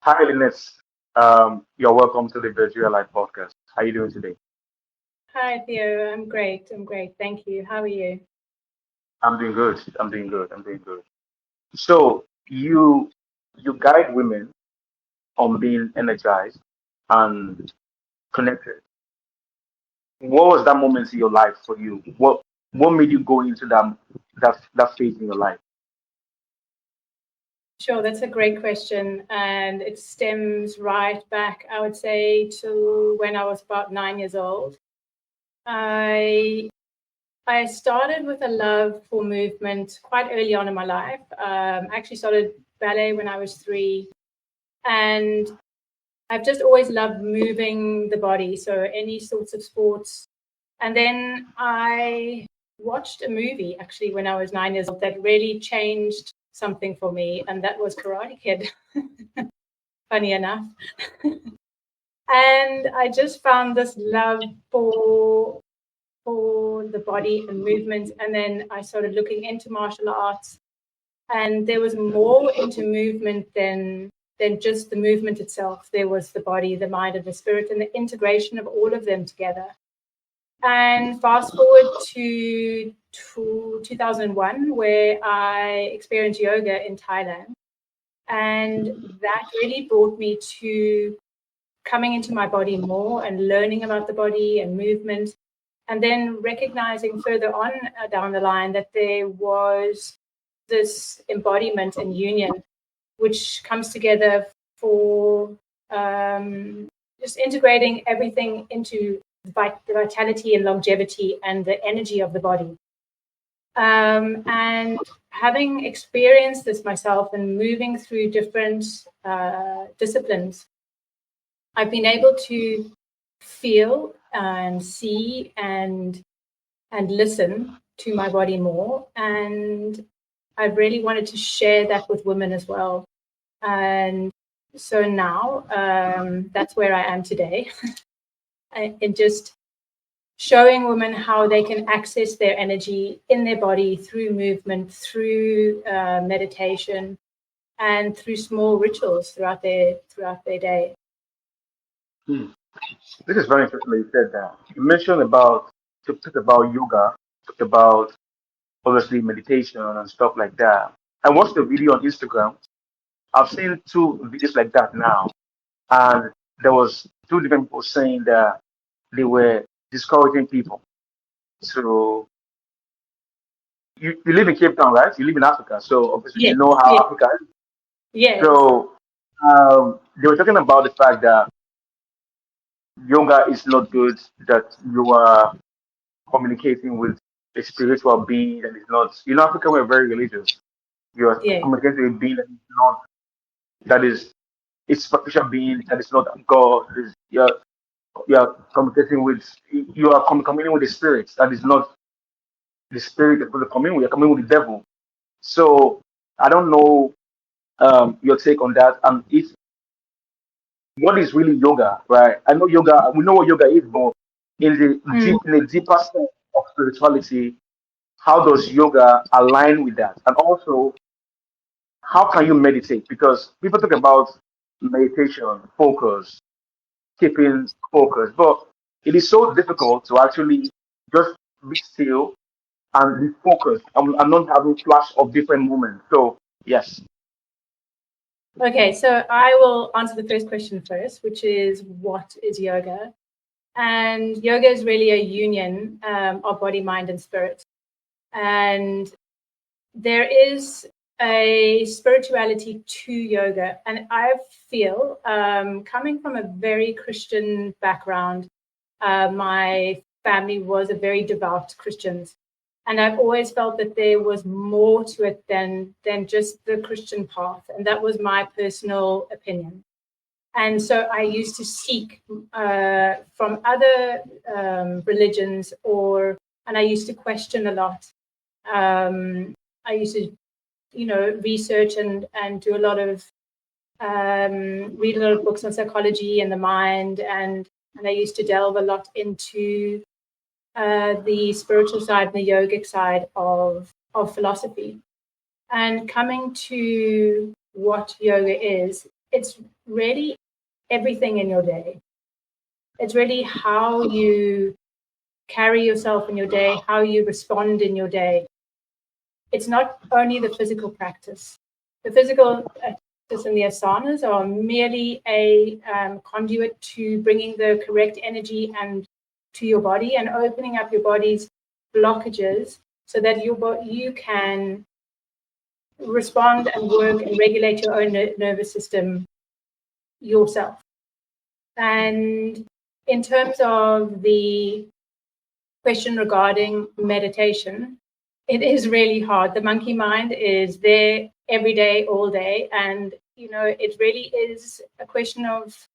Hi, Lynette. You're welcome to the Vergeria Life Podcast. How are you doing today? Hi, Theo. I'm great. I'm great. Thank you. How are you? I'm doing good. I'm doing good. I'm doing good. So you guide women on being energized and connected. What was that moment in your life for you? What made you go into that phase in your life? Sure, that's a great question. And it stems right back, I would say, to when I was about 9 years old. I I started with a love for movement quite early on in my life. I actually started ballet when I was 3, and I've just always loved moving the body, so any sorts of sports. And then I watched a movie actually when I was 9 years old that really changed something for me, and that was Karate Kid, funny enough. And I just found this love for the body and movement. And then I started looking into martial arts, and there was more into movement than just the movement itself. There was the body, the mind, and the spirit, and the integration of all of them together. And fast forward to 2001, where I experienced yoga in Thailand. And that really brought me to coming into my body more and learning about the body and movement. And then recognizing further on down the line that there was this embodiment and union, which comes together for just integrating everything into the vitality and longevity and the energy of the body. And having experienced this myself and moving through different disciplines, I've been able to feel and see and listen to my body more. And I really wanted to share that with women as well. And so now that's where I am today. And just showing women how they can access their energy in their body through movement, through meditation, and through small rituals throughout their day. Hmm. This is very interesting that you said that. You mentioned about talked about yoga, talked about obviously meditation and stuff like that. I watched a video on Instagram. I've seen two videos like that now, and there was two different people saying that they were discouraging people. So you live in Cape Town, right? You live in Africa, so obviously you Yes, know how yes, Africa is. yes. So they were talking about the fact that yoga is not good, that you are communicating with a spiritual being that is not. In Africa, we're very religious. You are Yeah. communicating with a being that is not, that is a spiritual being that is not God. You're communicating with, you are communicating with the spirit that is not the spirit that you're communing with. You're communing with the devil. So I don't know your take on that, and if what is really yoga, right? I know yoga. We know what yoga is, but Mm. in the deeper sense of spirituality, how does yoga align with that? And also, how can you meditate? Because people talk about meditation, focus, keeping focus, but it is so difficult to actually just be still and be focused and not having flash of different moments. So yes. Okay, so I will answer the first question first, which is what is yoga? And yoga is really a union of body, mind, and spirit. And there is a spirituality to yoga. And I feel, coming from a very Christian background, my family was a very devout Christians. And I've always felt that there was more to it than just the Christian path. And that was my personal opinion. And so I used to seek from other religions, and I used to question a lot. I used to, research and do a lot of read a lot of books on psychology and the mind, and I used to delve a lot into the spiritual side and the yogic side of philosophy. And coming to what yoga is, it's really everything in your day. It's really how you carry yourself in your day, how you respond in your day. It's not only the physical practice. The physical practice and the asanas are merely a conduit to bringing the correct energy and to your body and opening up your body's blockages so that you can respond and work and regulate your own nervous system yourself. And in terms of the question regarding meditation, it is really hard. The monkey mind is there every day, all day. And, it really is a question of,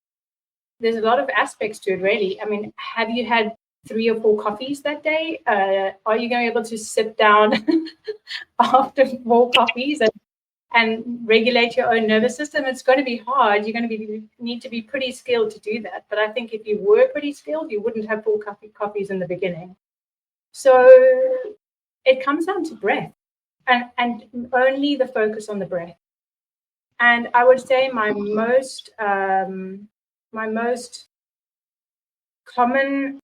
there's a lot of aspects to it, really. I mean, have you had 3 or 4 coffees that day? Are you going to be able to sit down after 4 coffees and regulate your own nervous system? It's going to be hard. You're going to need to be pretty skilled to do that. But I think if you were pretty skilled, you wouldn't have 4 coffees in the beginning. So it comes down to breath and only the focus on the breath. And I would say my most common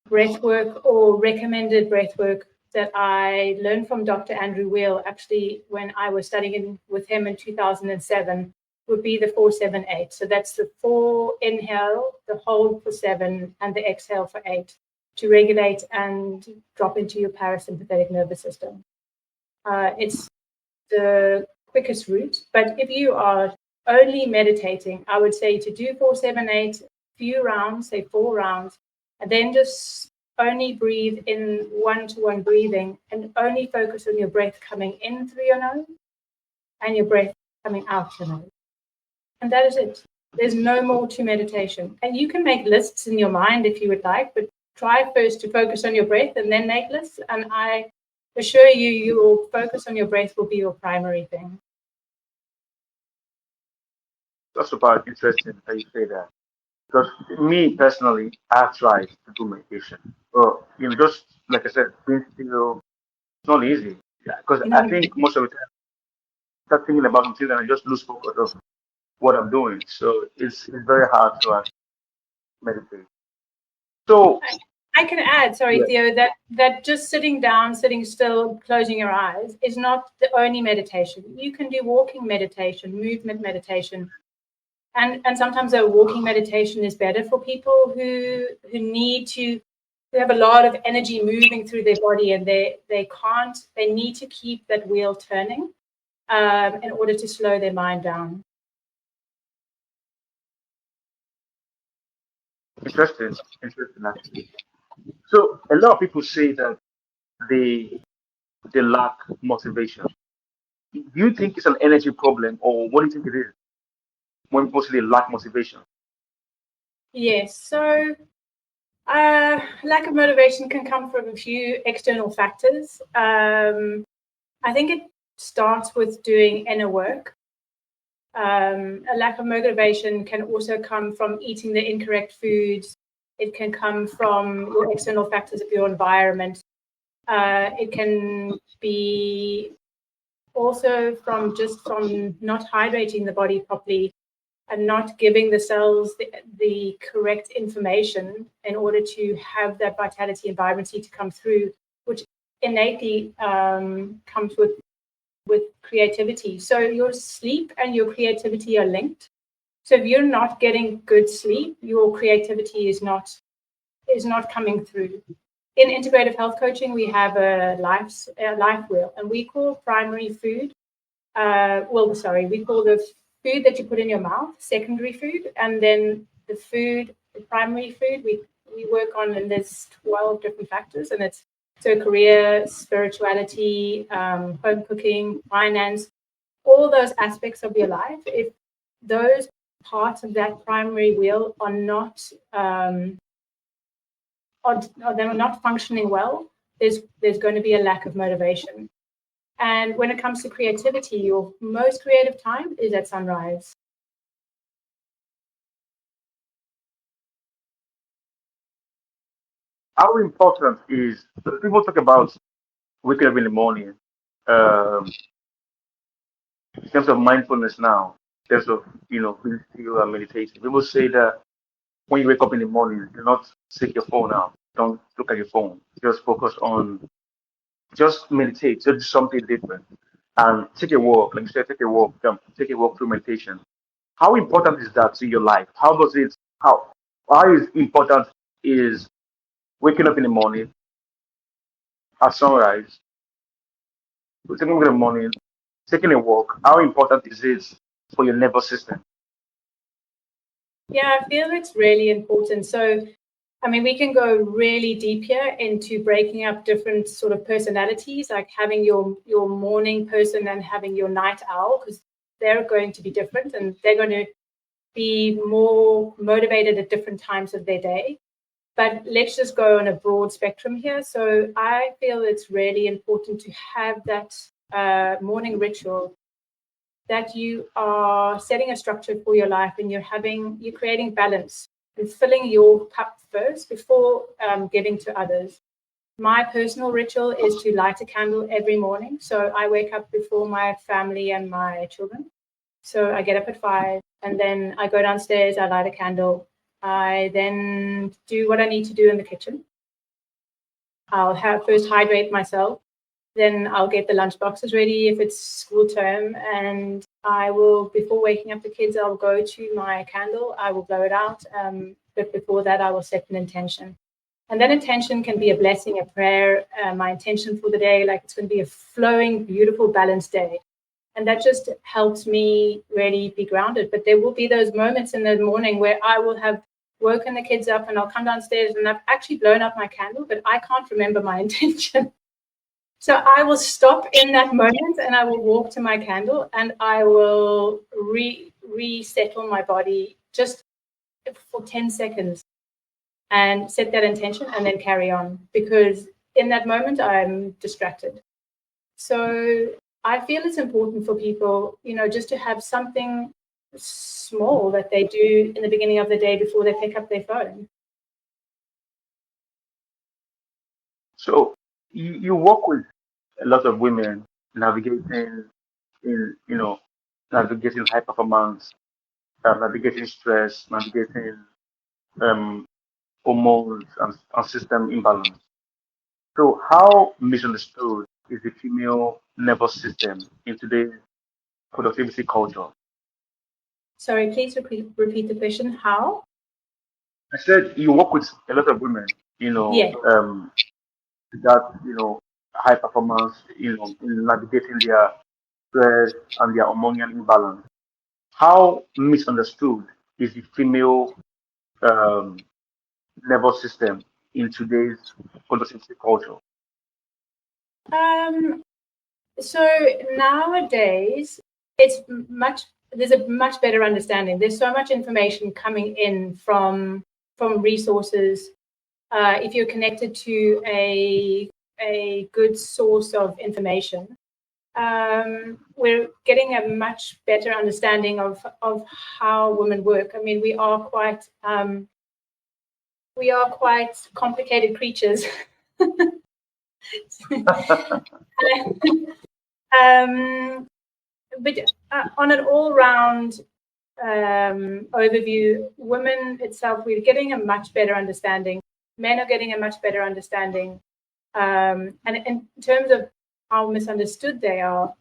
breath work or recommended breath work that I learned from Dr. Andrew Weil, actually, when I was studying with him in 2007, would be the 4-7-8. So that's the 4 inhale, the hold for 7, and the exhale for 8 to regulate and drop into your parasympathetic nervous system. It's the quickest route. But if you are only meditating, I would say to do 4-7-8, few rounds, say 4 rounds, and then just only breathe in one-to-one breathing and only focus on your breath coming in through your nose and your breath coming out your nose. And that is it. There's no more to meditation. And you can make lists in your mind if you would like, but try first to focus on your breath and then make lists. And I assure you, your focus on your breath will be your primary thing. That's about interesting how you say that. Because me personally, I've tried to do meditation. Well, just like I said, being still, it's not easy. Because I think most of the time, I start thinking about something and I just lose focus of what I'm doing. So it's very hard to meditate. So I can add, sorry, yeah. Theo, that just sitting down, sitting still, closing your eyes is not the only meditation. You can do walking meditation, movement meditation. And sometimes a walking meditation is better for people who have a lot of energy moving through their body and they need to keep that wheel turning in order to slow their mind down. Interesting actually. So a lot of people say that they lack motivation. Do you think it's an energy problem, or what do you think it is when people say they lack motivation? Yes. So lack of motivation can come from a few external factors. I think it starts with doing inner work. A lack of motivation can also come from eating the incorrect foods. It can come from your external factors of your environment. It can be also from not hydrating the body properly and not giving the cells the correct information in order to have that vitality and vibrancy to come through, which innately comes with creativity. So your sleep and your creativity are linked. So if you're not getting good sleep, your creativity is not coming through. In integrative health coaching, we have a life wheel, and we call primary food. We call the food that you put in your mouth secondary food, and then the primary food, we work on, and there's 12 different factors, and it's career, spirituality, home cooking, finance, all those aspects of your life. If those parts of that primary wheel are not they're not functioning well, there's going to be a lack of motivation. And when it comes to creativity, your most creative time is at sunrise. How important is, people talk about waking up in the morning, in terms of mindfulness now. in terms of, being still and meditation. People say that when you wake up in the morning, do not take your phone out. Don't look at your phone. Just focus on, just meditate. Just do something different. And take a walk. Like you said, take a walk. Take a walk through meditation. How important is that to your life? How is important is waking up in the morning at sunrise, taking in the morning, taking a walk? How important is it for your nervous system? Yeah, I feel it's really important. So, I mean, we can go really deep here into breaking up different sort of personalities, like having your morning person and having your night owl, because they're going to be different and they're going to be more motivated at different times of their day. But let's just go on a broad spectrum here. So I feel it's really important to have that morning ritual, that you are setting a structure for your life and you're creating balance and filling your cup first before giving to others. My personal ritual is to light a candle every morning. So I wake up before my family and my children. So I get up at 5 and then I go downstairs, I light a candle. I then do what I need to do in the kitchen. I'll first hydrate myself. Then I'll get the lunch boxes ready if it's school term. And I will, before waking up the kids, I'll go to my candle. I will blow it out. But before that, I will set an intention. And that intention can be a blessing, a prayer, my intention for the day, like it's going to be a flowing, beautiful, balanced day. And that just helps me really be grounded. But there will be those moments in the morning where I will have woken the kids up and I'll come downstairs and I've actually blown out my candle, but I can't remember my intention. So I will stop in that moment and I will walk to my candle and I will resettle my body just for 10 seconds and set that intention and then carry on, because in that moment I'm distracted. So I feel it's important for people, just to have something small that they do in the beginning of the day before they pick up their phone. So you work with a lot of women navigating navigating high performance, navigating stress, navigating um, hormones and system imbalance. So how misunderstood is the female nervous system in today's productivity culture? Sorry, please repeat the question. How? I said you work with a lot of women, Yeah. that high performance, in navigating their stress and their hormonal imbalance. How misunderstood is the female um, nervous system in today's productivity culture? So nowadays, there's a much better understanding. There's so much information coming in from resources. If you're connected to a good source of information, we're getting a much better understanding of how women work. I mean, we are quite complicated creatures. But on an all-round overview, women itself, we're getting a much better understanding. Men are getting a much better understanding. And in terms of how misunderstood they are,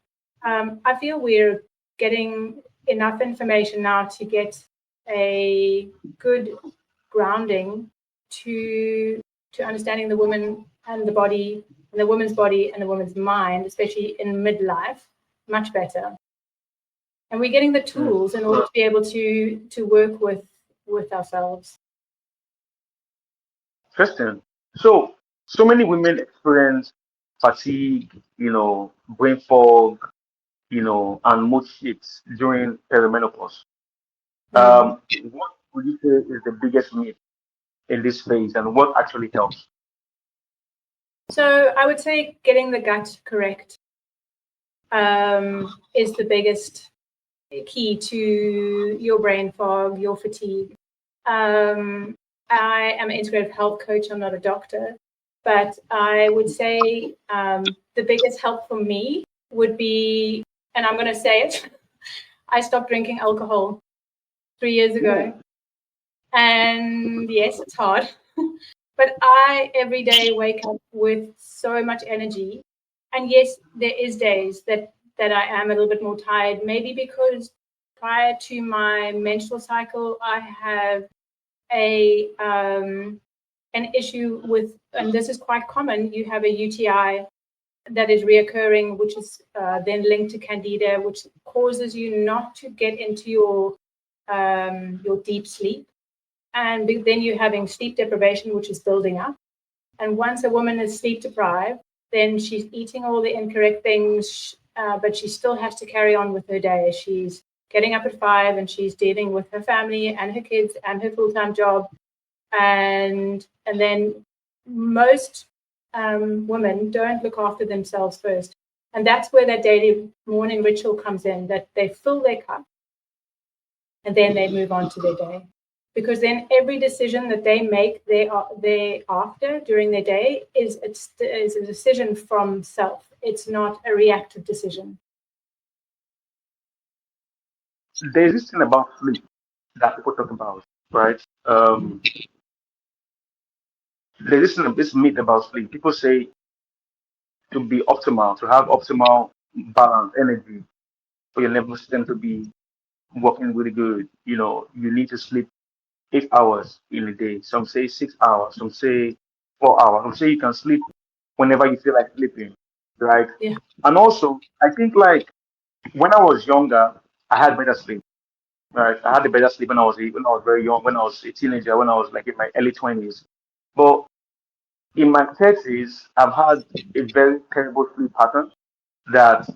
I feel we're getting enough information now to get a good grounding to understanding the woman and the body, and the woman's body and the woman's mind, especially in midlife, much better. And we're getting the tools in order to be able to work with ourselves. Interesting. So many women experience fatigue, brain fog, and mood shifts during perimenopause. What would you say is the biggest myth in this phase, and what actually helps? So I would say getting the gut correct is the biggest key to your brain fog, your fatigue. I am an integrative health coach. I'm not a doctor, but I would say the biggest help for me would be, and I'm going to say it, I stopped drinking alcohol 3 years ago. And yes, it's hard. But I every day wake up with so much energy. And yes, there is days that I am a little bit more tired, maybe because prior to my menstrual cycle, I have an issue with, and this is quite common, you have a UTI that is reoccurring, which is then linked to candida, which causes you not to get into your deep sleep. And then you're having sleep deprivation, which is building up. And once a woman is sleep deprived, then she's eating all the incorrect things, but she still has to carry on with her day. She's getting up at 5 and she's dealing with her family and her kids and her full-time job. And then most women don't look after themselves first. And that's where that daily morning ritual comes in, that they fill their cup and then they move on to their day. Because then every decision that they make thereafter during their day is a decision from self. It's not a reactive decision. There's this thing about sleep that people talk about, right? There's this myth about sleep. People say to be optimal, to have optimal balance, energy for your nervous system to be working really good. You need to sleep 8 hours in a day. Some say 6 hours. Some say 4 hours. Some say you can sleep whenever you feel like sleeping, right? Yeah. And also, I think like when I was younger, I had better sleep. Right, I had a better sleep when I was very young, when I was a teenager, when I was like in my early 20s. But in my 30s, I've had a very terrible sleep pattern. That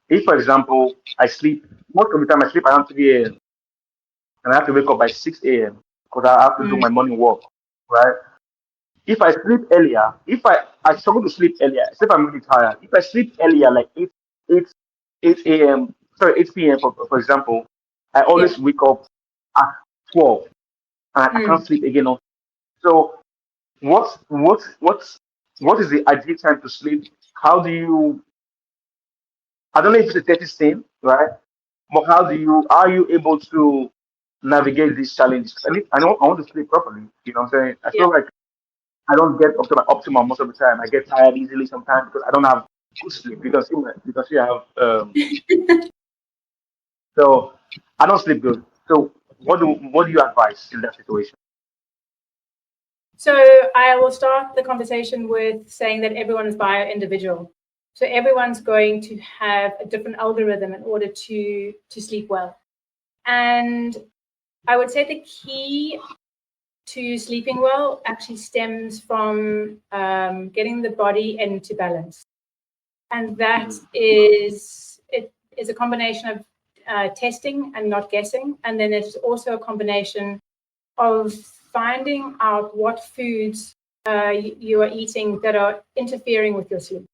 if, for example, I sleep most of the time, I sleep around 3 a.m. and I have to wake up by 6 a.m. because I have to do my morning work. Right. If I sleep earlier, if I struggle to sleep earlier, if I'm really tired. If I sleep earlier, like 8 a.m. Sorry, 8 p.m. For example, I always wake up at 12 and I can't sleep again. So what is the ideal time to sleep? How do you? I don't know if it's a 30 thing, right? But are you able to navigate these challenges? I want to sleep properly. You know what I'm saying? I feel like I don't get up to my optimal most of the time. I get tired easily sometimes because I don't have good sleep. Because you have so I don't sleep good. So what do you advise in that situation? So I will start the conversation with saying that everyone is bio-individual. So everyone's going to have a different algorithm in order to sleep well. And I would say the key to sleeping well actually stems from getting the body into balance. And that is a combination of testing and not guessing. And then it's also a combination of finding out what foods you are eating that are interfering with your sleep.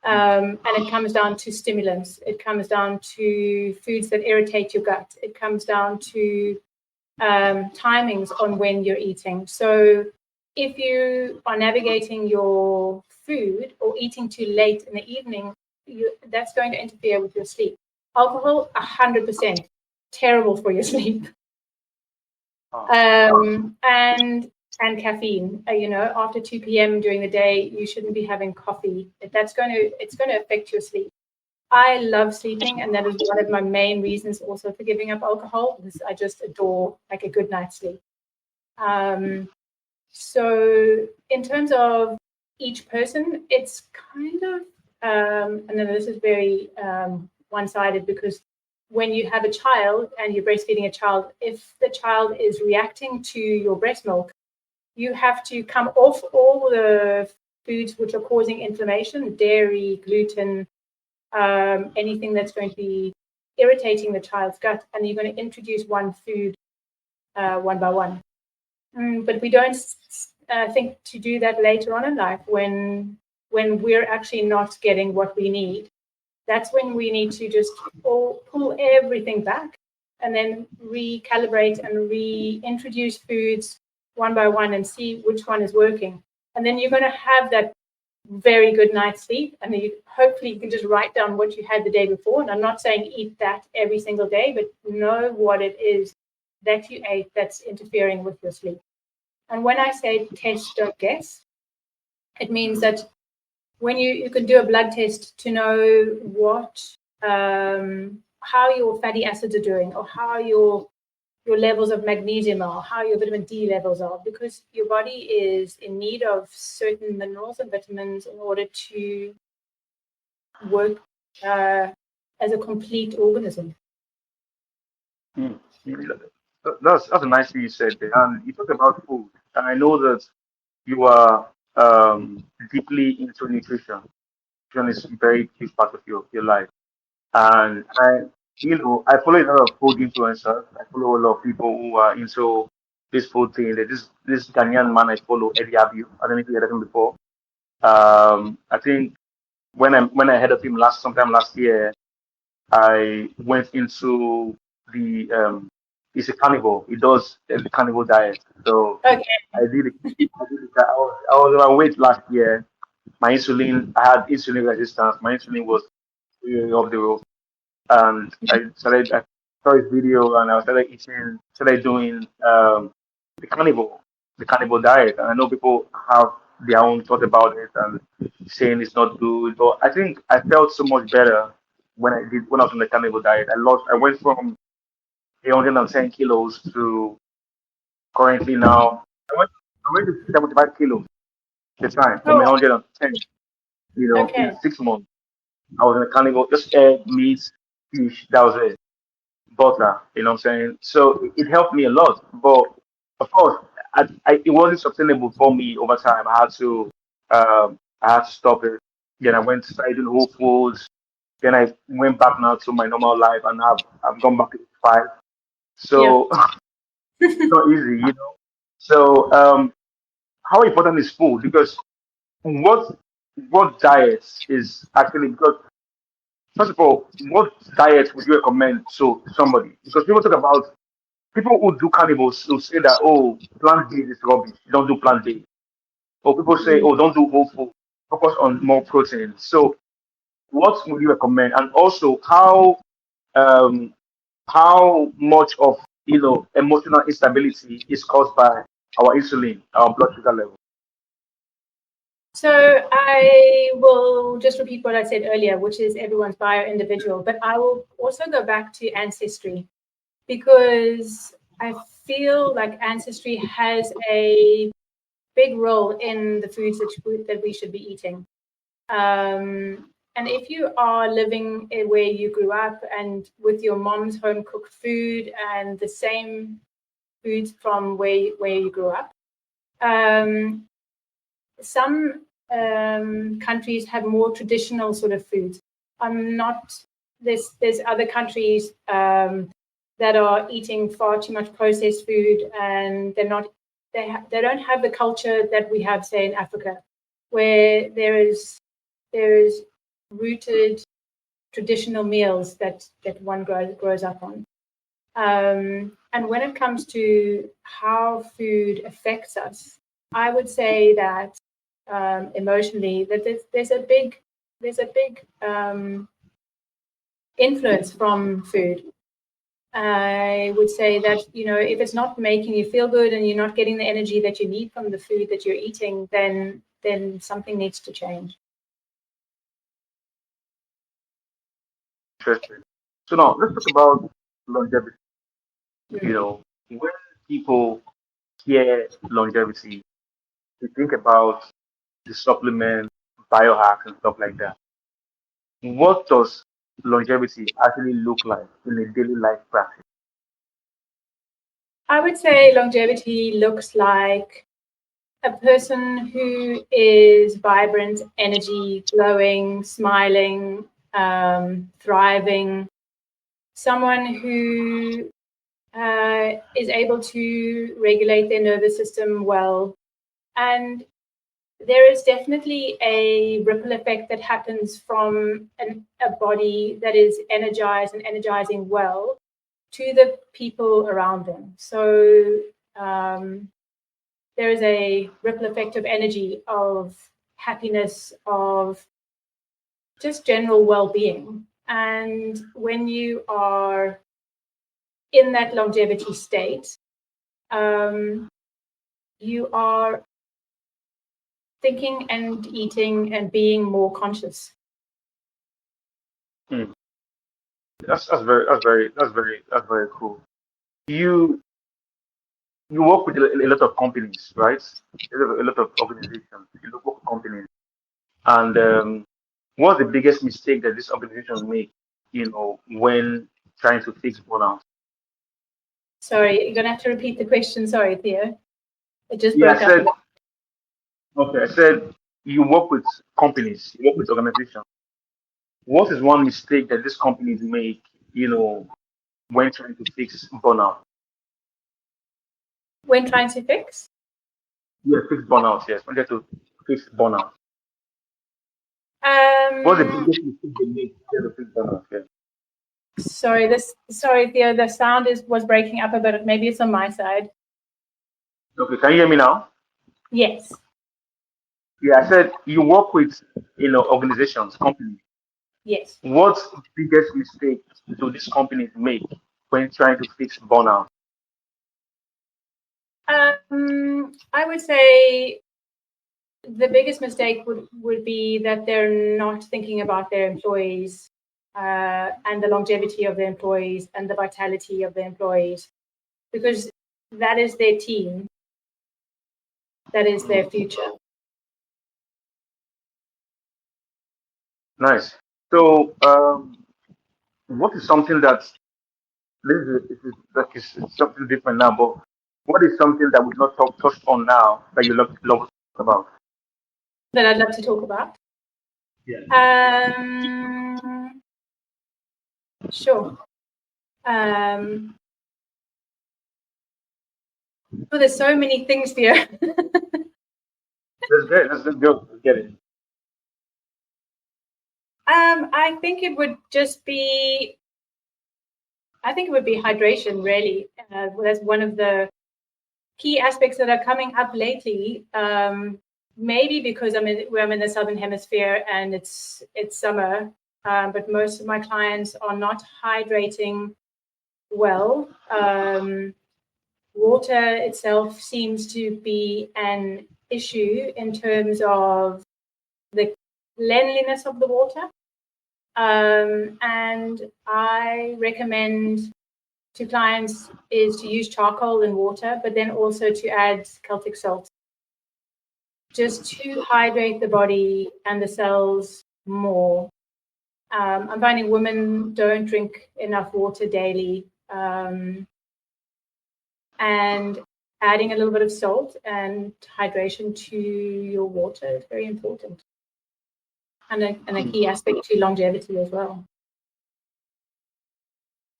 And it comes down to stimulants. It comes down to foods that irritate your gut. It comes down to timings on when you're eating. So if you are navigating your food or eating too late in the evening, that's going to interfere with your sleep. Alcohol, 100%, terrible for your sleep. And caffeine, after 2 p.m. during the day, you shouldn't be having coffee. It's going to affect your sleep. I love sleeping, and that is one of my main reasons also for giving up alcohol, because I just adore like a good night's sleep. So in terms of each person, it's kind of, and then this is very one-sided, because when you have a child and you're breastfeeding a child, if the child is reacting to your breast milk, you have to come off all the foods which are causing inflammation, dairy, gluten, anything that's going to be irritating the child's gut, and you're going to introduce one food one by one. But we don't think to do that later on in life when we're actually not getting what we need. That's when we need to just pull everything back and then recalibrate and reintroduce foods one by one and see which one is working. And then you're going to have that very good night's sleep, and then hopefully you can just write down what you had the day before. And I'm not saying eat that every single day, but know what it is that you ate that's interfering with your sleep. And when I say test, don't guess, it means that when you can do a blood test to know what how your fatty acids are doing, or how your levels of magnesium are, how your vitamin D levels are, because your body is in need of certain minerals and vitamins in order to work as a complete organism. That's a nice thing you said there. And you talked about food, and I know that you are deeply into nutrition. Nutrition is a very huge part of your life. And I follow a lot of food influencers. I follow a lot of people who are into this food thing. This Ghanaian man I follow, Eddie Abiu. I don't know if you heard of him before. I think when I heard of him sometime last year, I went into the he's a carnivore. He does the carnivore diet. So Okay. I did it. I was overweight last year. I had insulin resistance. My insulin was really off the roof, and I saw his video, and I started doing the carnivore diet. And I know people have their own thought about it and saying it's not good, but I think I felt so much better when I was on the carnivore diet. I went from 110 kilos to currently now I went to 75 kilos the time from Oh, 110, okay. in 6 months. I was in a carnivore, just egg, meat, fish, that was it. Butter, you know what I'm saying? So it helped me a lot. But of course, it wasn't sustainable for me over time. I had to stop it. Then I went to start eating whole foods. Then I went back now to my normal life, and I've gone back to 5. Yeah. So it's not easy. So how important is food? Because what what diets is actually because first of all, what diet would you recommend to somebody? Because people who do carnivals will say that, oh, plant based is rubbish. You don't do plant based. Or people say, Mm. oh, don't do whole food. Focus on more protein. So what would you recommend? And also um how much of emotional instability is caused by our insulin, our blood sugar level. So I will just repeat what I said earlier, which is everyone's bio individual, but I will also go back to ancestry, because I feel like ancestry has a big role in the foods that we should be eating. And if you are living where you grew up and with your mom's home cooked food and the same foods from where you grew up, some countries have more traditional sort of foods. I'm not. There's other countries that are eating far too much processed food, and they're not. They don't have the culture that we have, say, in Africa, where there is rooted traditional meals that one grows up on. And when it comes to how food affects us, I would say that emotionally, that there's a big influence from food. I would say that if it's not making you feel good and you're not getting the energy that you need from the food that you're eating, then something needs to change. Interesting. So now let's talk about longevity. You Mm. know, when people hear longevity, they think about the supplement, biohacks, and stuff like that. What does longevity actually look like in a daily life practice? I would say longevity looks like a person who is vibrant, energy, glowing, smiling, thriving, someone who is able to regulate their nervous system well. And there is definitely a ripple effect that happens from a body that is energized and energizing well to the people around them. So there is a ripple effect of energy of happiness, of just general well-being. And when you are in that longevity state, you are thinking and eating and being more conscious. That's very cool. You you work with a lot of companies, right? A lot of organizations. You work with companies, and what's the biggest mistake that this organization make? When trying to fix burnout. Sorry, you're going to have to repeat the question. Sorry, Theo. It just Yeah, broke I up. said. Okay, I said you work with companies. You work with organizations. What is one mistake that these companies make? When trying to fix burnout. When trying to fix? Yeah, fix burnout. Yes, when trying to fix burnout. What's the biggest mistake they make to fix burnout? Yeah. Sorry, Theo, the sound was breaking up a bit. Maybe it's on my side. Okay, can you hear me now? Yes. Yeah, I said you work with organizations, companies. Yes. What's the biggest mistake do these companies make when trying to fix burnout? I would say the biggest mistake would be that they're not thinking about their employees and the longevity of the employees and the vitality of the employees, because that is their team, that is their future. Nice. So, what is something that this is something different now? But what is something that we've not touched on now that you love to talk about? That I'd love to talk about. Yeah. Sure. Well, there's so many things here. Let's go. Let's get it. I think it would be hydration, really. That's one of the key aspects that are coming up lately. Maybe because I'm in the Southern Hemisphere and it's summer, but most of my clients are not hydrating well. Water itself seems to be an issue in terms of the cleanliness of the water. And I recommend to clients is to use charcoal in water, but then also to add Celtic salt, just to hydrate the body and the cells more. I'm finding women don't drink enough water daily, and adding a little bit of salt and hydration to your water is very important, and a key aspect to longevity as well.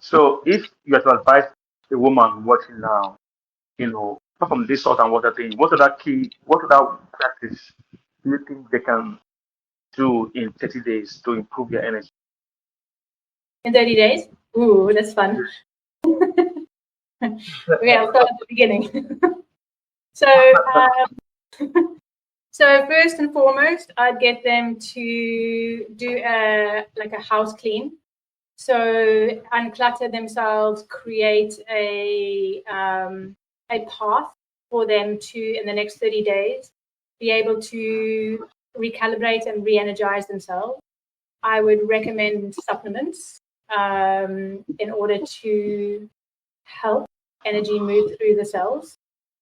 So, if you had to advise a woman watching now, apart from this salt and water thing, what other practice do you think they can do in 30 days to improve their energy? In 30 days? Ooh, that's fun. Okay, I'll start at the beginning. So first and foremost, I'd get them to do a house clean. So unclutter themselves, create a path for them to, in the next 30 days, be able to recalibrate and re-energize themselves. I would recommend supplements in order to help energy move through the cells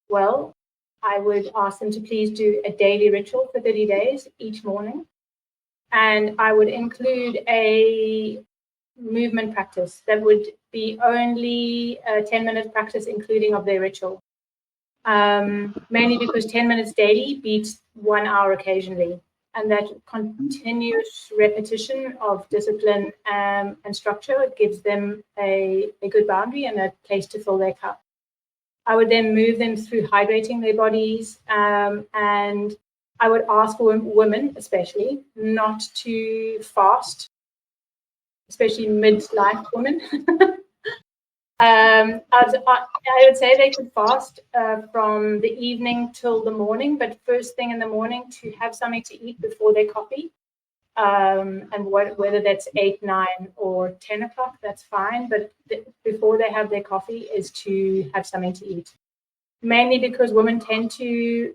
well. I would ask them to please do a daily ritual for 30 days each morning. And I would include a movement practice that would be only a 10-minute practice, including of their ritual. Mainly because 10 minutes daily beats 1 hour occasionally. And that continuous repetition of discipline and structure gives them a good boundary and a place to fill their cup. I would then move them through hydrating their bodies, and I would ask women especially not to fast, especially midlife women. I would say they could fast from the evening till the morning, but first thing in the morning to have something to eat before their coffee. And whether that's 8, 9, or 10 o'clock, that's fine. But before they have their coffee is to have something to eat. Mainly because women tend to,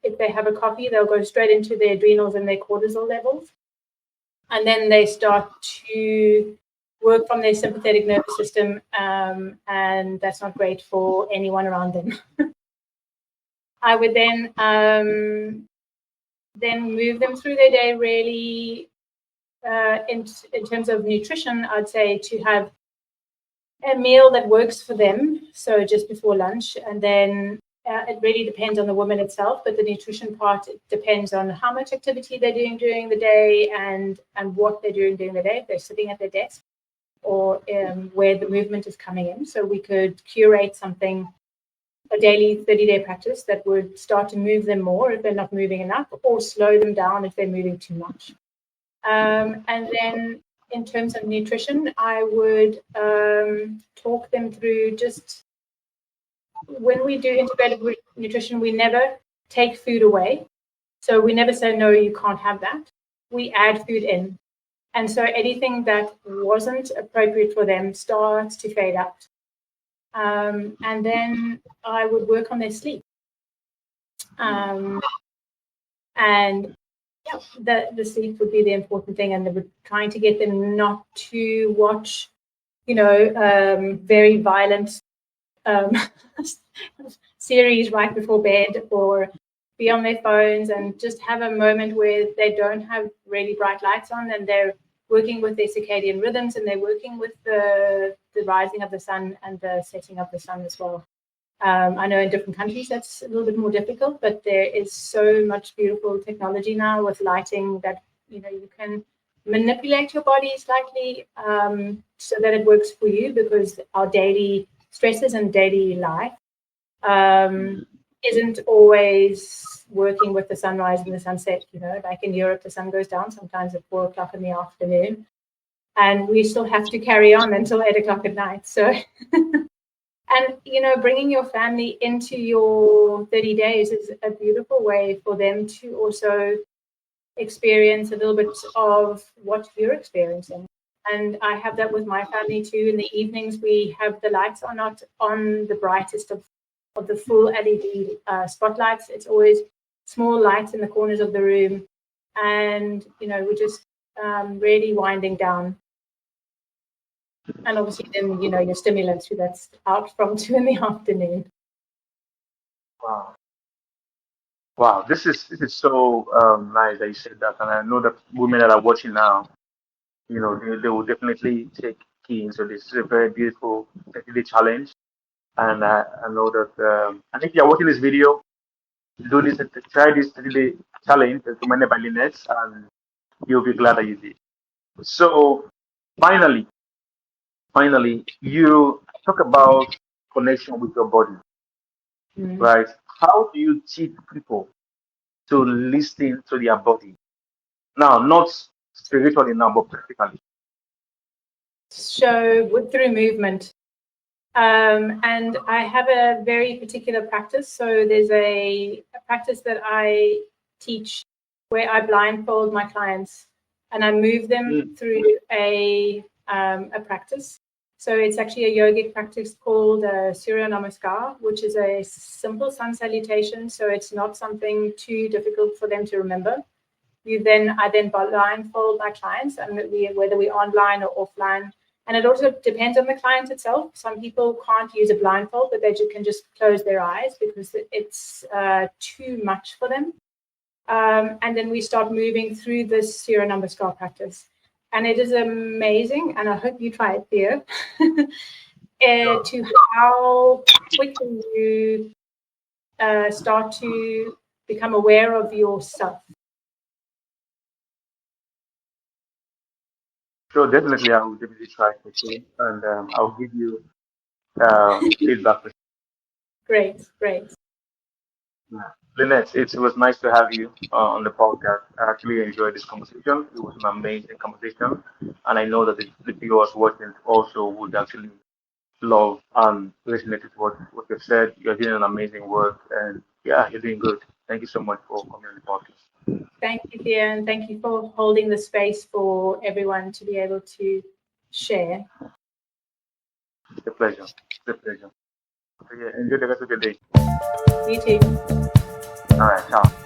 if they have a coffee, they'll go straight into their adrenals and their cortisol levels. And then they start to work from their sympathetic nervous system, and that's not great for anyone around them. I would then move them through their day really in terms of nutrition. I'd say to have a meal that works for them, so just before lunch, and then it really depends on the woman itself, but the nutrition part depends on how much activity they're doing during the day and what they're doing during the day, if they're sitting at their desk or where the movement is coming in. So we could curate something, a daily 30-day practice that would start to move them more if they're not moving enough, or slow them down if they're moving too much. And then in terms of nutrition, I would talk them through just when we do integrated nutrition, we never take food away. So we never say, no, you can't have that. We add food in. And so anything that wasn't appropriate for them starts to fade out. And then I would work on their sleep. And yeah, the sleep would be the important thing. And they were trying to get them not to watch, very violent series right before bed, or be on their phones, and just have a moment where they don't have really bright lights on, and they're working with their circadian rhythms, and they're working with the rising of the sun and the setting of the sun as well. I know in different countries that's a little bit more difficult, but there is so much beautiful technology now with lighting that you can manipulate your body slightly so that it works for you, because our daily stresses and daily life isn't always working with the sunrise and the sunset. Like in Europe, the sun goes down sometimes at 4 o'clock in the afternoon, and we still have to carry on until 8 o'clock at night. So, and bringing your family into your 30 days is a beautiful way for them to also experience a little bit of what you're experiencing. And I have that with my family too. In the evenings, we have the lights are not on the brightest of the full LED spotlights. It's always small lights in the corners of the room. And, we're just really winding down. And obviously then, your stimulants, that's out from 2 in the afternoon. Wow, this is so nice that you said that. And I know that women that are watching now, they will definitely take key into this. It's a very beautiful 30-day challenge. And I know that, and if you're watching this video, do this, try this 30-day challenge recommended by Lynette, and you'll be glad that you did. So finally, you talk about connection with your body, right? How do you teach people to listen to their body? Now, not spiritually now, but practically. So through movement. And I have a very particular practice. So there's a practice that I teach where I blindfold my clients and I move them through a practice. So it's actually a yogic practice called Surya Namaskar, which is a simple sun salutation. So it's not something too difficult for them to remember. I then blindfold my clients, and whether we're online or offline. And it also depends on the client itself. Some people can't use a blindfold, but they can just close their eyes because it's too much for them. And then we start moving through this Surya Namaskar practice. And it is amazing, and I hope you try it, Theo, to how quickly you start to become aware of yourself. Sure, definitely. I will definitely try for you, and I'll give you feedback. Great. Lynette, it was nice to have you on the podcast. I actually enjoyed this conversation. It was an amazing conversation, and I know that the viewers watching also would actually love and resonate with what you've said. You're doing an amazing work, and yeah, you're doing good. Thank you so much for coming on the podcast. Thank you, Thea, and thank you for holding the space for everyone to be able to share. It's a pleasure. It's a pleasure. So, yeah, enjoy the rest of your day. You too. All right, ciao.